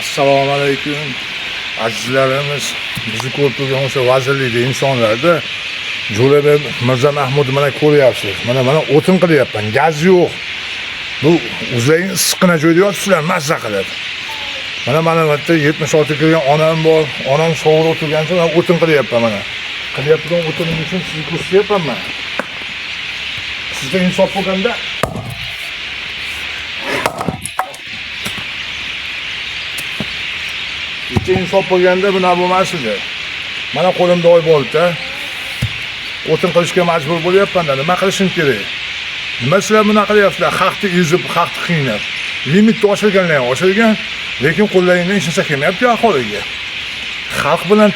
Assalomu alaykum. Azizlarimiz, bizni ko'rib turgan o'sha vazirlikda insonlarda Jo'rabek Mirza Mahmud mana ko'ryapsiz. Mana o'tin qilyapman. Gaz yo'q. Bu o'zlaring issiqqina joyda yotibsizlar, mazza qilib. Mana bu yerda 76 kirgan onam bor. Onam sovuqda o'tirgancha men o'tin qilyapman mana. Qilyapman o'tinim uchun sizni ko'rsatyapman men. Sizga insof bo'lganda insof bo'lganda buni bo'lmasdi. Mana qo'limda oy borda. O'tin qilishga majbur bo'lyapman-da. Nima qilishim kerak? Nima sizlar buni qilyapsizlar? Xalqni ezib, xalqni qiynab. Limitni oshirgan, lekin qo'llaringdan hech narsa kelmayapti aholiga. Xalq bilan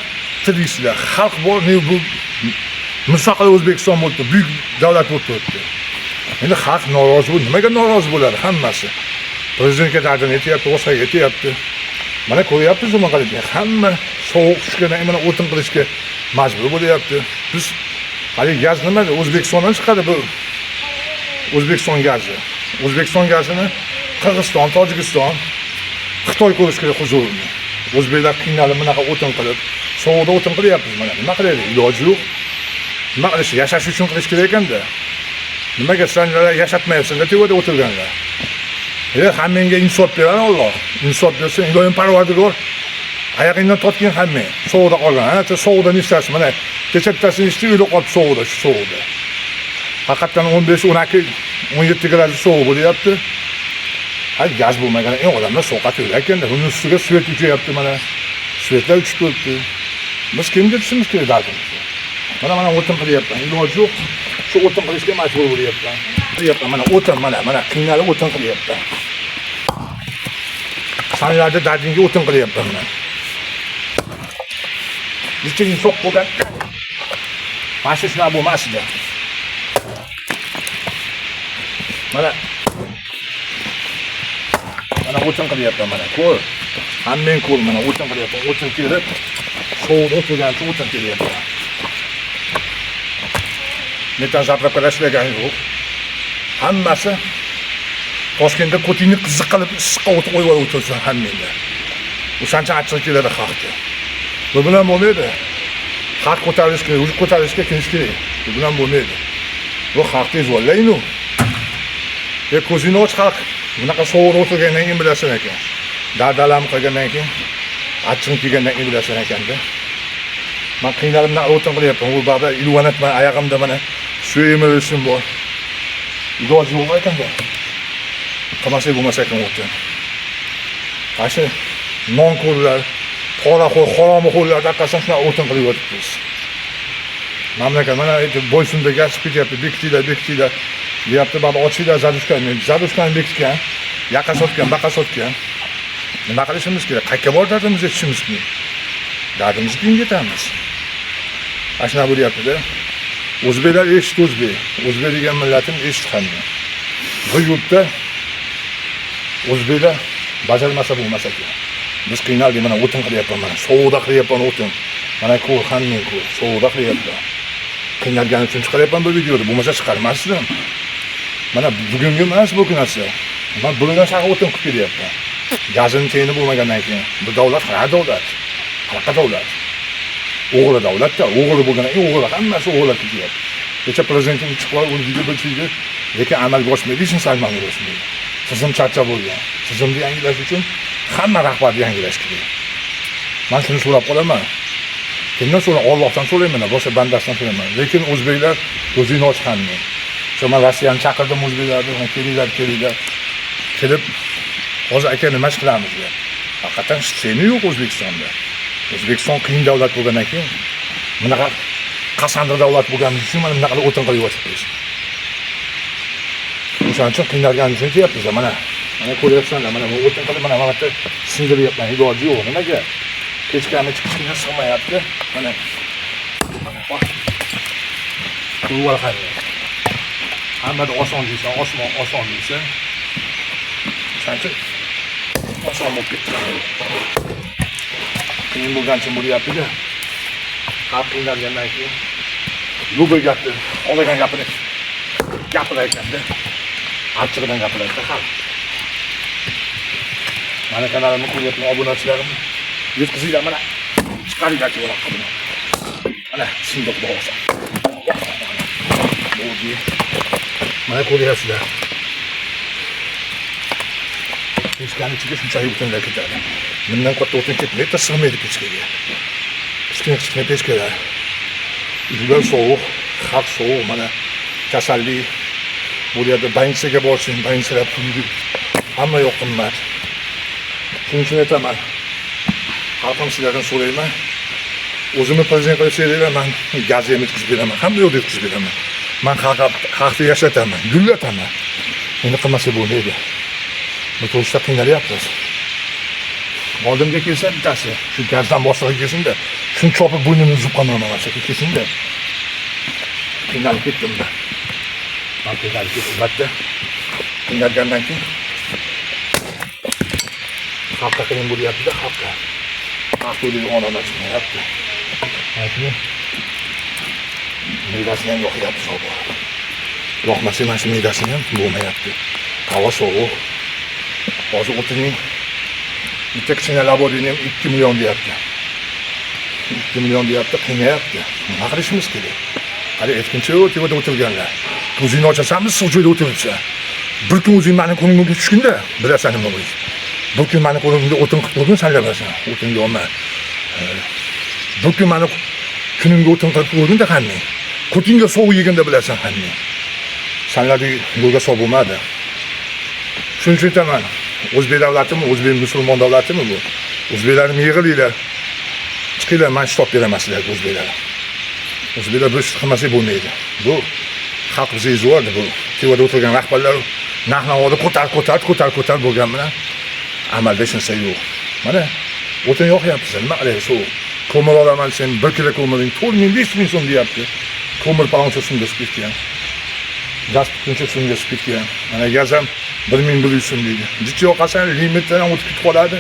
tiriksizlar. Xalq bor, bu mustaqil O'zbekiston bo'ldi, buyuk davlat bo'ldi. Endi xalq norozi bo'ldi. Nimaga norozi bo'ladi hammasi? Prezidentga ta'zim etyapti, boshqaga etyapti. Mana ko'ryapsiz nima qilishni. Hamma sovuq tushgandan mana o'tin qilishga majbur bo'lyapti. Biz hali gaz nima? O'zbekistondan chiqadi bu. O'zbekiston gazi. O'zbekiston gazini Qirg'iziston, Tojikiston, Xitoy ko'rish kerak huzurni. O'zbeklar qiynalib bunaqa o'tin qilib, sovuqda o'tin qilyapmiz mana. Nima qilaylik? Iloji yo'q. Nima qilish? Yashash uchun qilish kerak ekanda. Nimaga sizlar yashatmayapsizlar? Tevaga o'tirganlar. Hammangga insof berar Alloh. Insof bersa, Ilohim Parvardigor oyog'ingdan tortgan hammang. Sovuqda qolgan. Ha, sovuqda nishtasi mana. Kechaktasini ishchi uyda qolib sovuqda, shu sovuqda. Faqatdan 15, 12, 17 gradus sovuq bo'lyapti. Hay gaz bo'lmagan odamlar sovuqqa ekanda, uning ustiga svet uchayapti mana. Svetlar uchib turibdi. Biz kimga tushimiz kerak dardimizni? Mana o'tin qilyapman. Iloji yo'q. Shu o'tin qilishga majbur bo'lyapman. Mana o'tin, mana qiynalib o'tin qilyapman. Sanlarda dardingga o'tin qilyapman men. Bitta insof bo'lgan. Mana shunaqa bo'lmasdi. Mana o'tin qilyapman mana. Ko'r. Hammang ko'r mana o'tin qilyapman. O'tin kelib, sovuqda o'tirgancha o'tin kelyapman. Metan zapravkalar ishlagan yo'q. Hammasi Toshkentda ko'tingni qiziq qilib issiqqa o'tib qo'yib o'tirsin hammanglar. O'shancha achchiq keladi xalqqa. Bu bilan bo'lmaydi. Xalq ko'tarish kerak, o'zi ko'tarishga kelish kerak. Bu bilan bo'lmaydi. Bu xalqni izollaynu. Ko'zini och xalq. Bunaqa sovuqda o'tirgandan keyin bilasan ekan. Dardalam qilgandan keyin, achchiq kelgandan keyin bilasan ekanda. Men qiynalib o'tin qilyapman. U baba ilvanatman oyog'imda mana suyemilishim bor. Iloji yo'q ekanda. Tomosha bo'lmasa ekan o'tin. Qancha nonko'rlar, xoromoxo'rlar taqasan shuna o'tin qilib yotibmiz. Mamlakat mana Boysunda gaz ketyapti, bekitlar. Deyapti, baba ochinglar zadushkani bekitgan, yaqa sotgan, baqa sotgan. Nima qilishimiz kerak? Qayerga bor dardimizni aytishimiz kerak. Dardimizni kimga aytamiz? Ashuna bo'lyapti-da. O'zbeklar eshit o'zbek. O'zbek degan millatim eshit hamma. Bu yurtda o'zbeklar bajarmasa bo'lmas ekan. Biz qiynaldik mana o'tin qilyapman mana. Sovuqda qilyapman o'tin. Mana ko'r hammang ko'r. Sovuqda qilyapman. Qiynalganim uchun chiqaryapman bu videoda. Bo'lmasa chiqarmasdim. Mana bugungi emas bu narsa. Men bugundan shaqqa o'tin qilib kelyapman. Gazini teyini bo'lmagandan keyin bu davlat qanaqa davlat? Qanaqa davlat? O'g'li davlatda, o'g'li bo'lgandan keyin o'g'li hammasi o'g'li ketyapti. Kecha prezidentning chiqib uni video bilchiydi, lekin amalga oshmaydi, hech narsa amalga oshmaydi. Tizim charchab bo'lgan. Tizimni yangilash uchun hamma rahbarni yangilash kerak. Men shuni so'rab qolaman. Kimdan so'rayman? Allohdan so'rayman, boshqa bandasidan so'rayman. Lekin o'zbeklar o'zini ochganmi? Shoma Rossiyani chaqirdim o'zbeklarni, kelinglar. Kelib, hozir aka nima qilamiz deb. Haqiqatan sistemi yo'q O'zbekistonda. O'zbekiston qiyin davlat bo'lgandan keyin bunaqa qasandra davlat bo'lgani uchun mana bunaqa o'tin qilib yotibmiz. O'shaning uchun qiynalgan uchun deyapmiz mana. Mana ko'ryapsizlar, mana bu o'tin qilib mana yerda sindiryapman. Iloji yo'q. Nimaga? Kechqurun chiqishga sig'mayapti. Mana. Bu qani. Hammada oson deysan, oson deysan. O'shancha oson bo'lib ketdi. Qiyin bo'lgancha bo'lyapti-da. Xalq qiynalgandan keyin Google gapni, olagan gapini gapirar ekanda. Achchig'idan gapiradi xalq. Mana kanalimni ko'ryapman obunachilarim. Yetkazinglar mana. Chiqaringlar bunaqa qilib. Mana shundoq bo'lsa. Bo'ldi. Mana ko'ryapsizlar. Pechkani ichiga shunchalik butunlay ketadi. Bundan katta o'tin ketmaydi, sig'maydi pechkaga. Kichkina pechkalar. Uylar sovuq, xalq sovuq, mana kasallik. Bu yerda bankaga borsang, bankalar pulli. Hamma yoq qimmat. Shuning uchun aytaman. Xalqim sizlardan so'rayman. O'zimni prezident qilib seringlar, men gaz ham yetkazib beraman, hamma yo'lda yetkazib beraman. Men xalqni yashataman, gullataman. Endi qilmasa bo'lmaydi. Bu to'g'risida qiynalyapmiz. Oldimga kelsa bittasi, shu gazdan boshqa kelsin-da, shuni chopib bo'ynini uzib qolmaman, kelsin-da. Qiynalib ketdim men. Men qiynalib ketdim, albatta. Qiynalgandan keyin xalqqa qiyin bo'lyapti-da, xalqqa. Xalq o'ziga onalar chiqmayapti. Aytdi. Meydasini ham yoqyapti so'g'u. Yoqmasa mana shu meydasini ham bo'lmayapti. Havo so'g'u. Hozir o'tining bitta kichkina laborini ham 2 million deyapti. 2 million deyapti, qiynayapti. Nima qilishimiz kerak? Hali etkinchi o'tirganlar. Ko'zingni ochasanmi, shu joyda o'tiribsa. Bir kun o'zing meni ko'nglimga tushganda, bilasan nima bo'ladi. Bir kun meni ko'nglimga o'tin qilib qo'yding, sanlamaysan. O'tinga olma. Bir kun meni kunimga o'tin qilib qo'yding-da qanday? Qo'tingga sovuq yeganda bilasan qanday. Sanlarni yo'lga solib bo'lmadi. Shuning uchun aytaman, o'zbek davlatimi, o'zbek musulmon davlatimi bu? O'zbeklarni yig'ilinglar. Chiqinglar, men shitob beraman sizlarga o'zbeklar. O'zbeklar bu ish qilmasa bo'lmaydi. Bu xalq bizga izvordi bu. Tevada o'tirgan rahbarlar narx-navoda ko'tar bo'lgan bilan amalda hech narsa yo'q. Mana o'tin yoqyapsiz, nima qilaysiz shu? Ko'mir olaman sen 1 kilo ko'miring 4,5 so'm deyapti. Ko'mir paloncha so'mga chiqib ketgan. Gaz tutuncha so'mga chiqib ketgan. Mana gaz ham 1,100 so'm deydi. Jichi yoqasan limitdan o'tib ketib qoladi.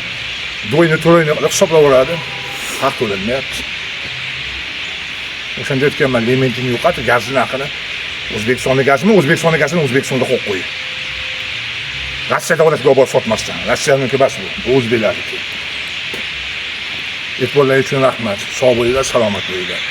Do'yni to'layni hisoblayveradi. Haq to'lanmayapti. O'shanda aytganman, limitini yo'qotib, gazni haqini O'zbekistonning gazini O'zbekistonda qo'yib qo'y. Rossiya davlatiga olib sotmasdan. Rossiyaniki emas bu, o'zbeklarniki. E'tiborlaringiz uchun rahmat. Sog' bo'linglar, salomat bo'linglar.